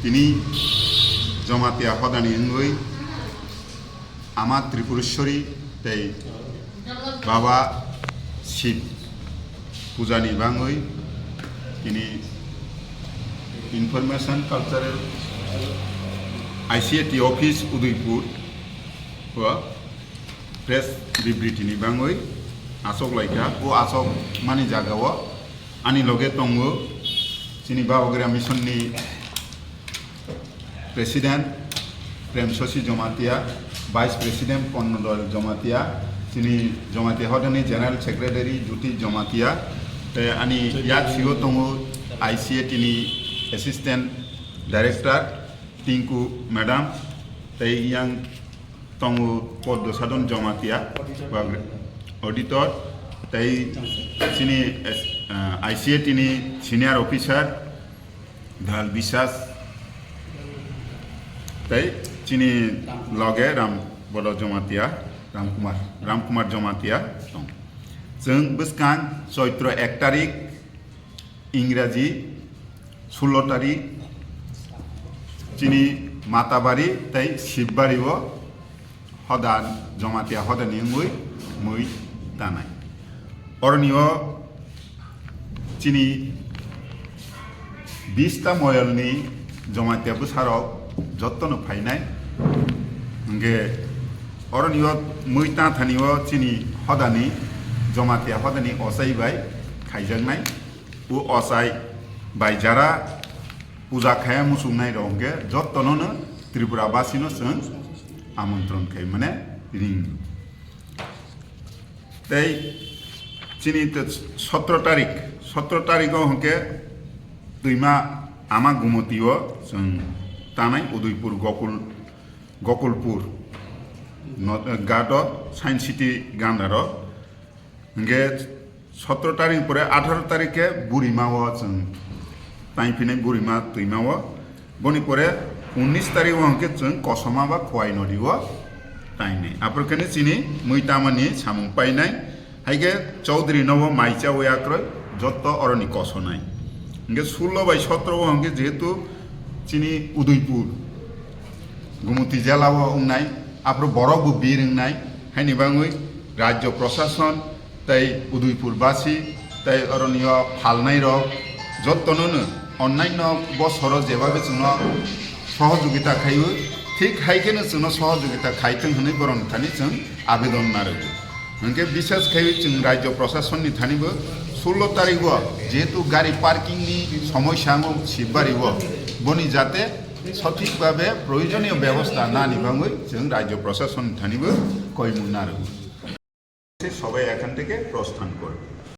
তিনি জমাতিয়া হদানি ইংই আমার ত্রিপুরেশ্বরী তাই বাবা শিব পূজানি বাংই তিনি information cultural ICAT office Udaipur press বিবৃতিনি বাংই আসক লাইকা ও আসক মানি জাগাও আনি লগে তঙ্গো চিনি বাবগ্রা মিশননি president Prem Shashi Jamatia vice president Pannadal Jamatia তিনি জমাতিয়া হদানি জেনারেল সেক্রেটারি জ্যোতি জমাতিয়া আনি ইয়াক সিও তঙ্গো ICAT ni assistant director Tinku madam তাই ইয়াং তঙ্গু পদ্ম সাধন জমাতিয়া অডিটর তাই চিনি ICAT ni সিনিয়র অফিসার ঢাল বিশ্বাস তাই চিনি লগে রাম বড় জমাতিয়া রামকুমার জমাতিয়া দं जों बसकां चैत्र 1 तारिख इंराजी 16 तारिख चिनी माताबारी तई शिवबारी हदान जमातिया हदानी मुई दानाय अरनियो चिनी 20टा मयलनी जमातिया बुसाराव जत्तनो फाइनाय हंगे अरनियो मुइता थानियो चिनी हदानी जमातिया हदानी असाई बाय खाइजांनाय उ असाई बाय जारा पूजा खाया मुसुमनाय रंगे जत्तनो त्रिपुराबासीनो जों आमन्त्रण खाय माने रिं तै चिनी 17 तारिख हंके दैमा आमा गुमतियो जों तानाय उदयपुर गकुलपुर गाद साइन्स सिटी गान्धार हंगे 17 तारिख पर 18 तारिखे बुरिमाओ जों ताइफिनाय बुरिमा दैमाओ बनि परे 19 तारिख हंके जों कसमा बा खवाई नदीओ ताइने आप्रकेने चिनी मुइतामानि सामुं पाइनाय हाइगे चौधरी नव माइचा वयाक्रय जत्त अरनि कसनाय हंगे 16 बाय 17 हंगे जेहेतु चिनी उदयपुर गुमति जिल्लाओ उंनाय आप्रो बरबो बिरंनाय हाइनि बाङै राज्य प्रशासन ताई उदयपुरबासी ताई अरनिय फालनाय रक जत्तनो अन्यान्य बसर जेबाबे जोंनो सहयोगिता खायो ठीक हाइकेनो जोंनो सहयोगिता खायथों होननाय बरन थानि जों आवेदन नारगो हंके विशेष खायो जों राज्य प्रशासननि थानिबो 16 तारिखो जेहेतु गाड़ी पार्किंगनि समस्याङो सिबबारिबो बनि जाते सठिकभावे प्रयोजनीय व्यवस्था ना निबाङै जों राज्य प्रशासन थानिबो कयमु नारगो सबाई एखान থেকে প্রস্থান করবে।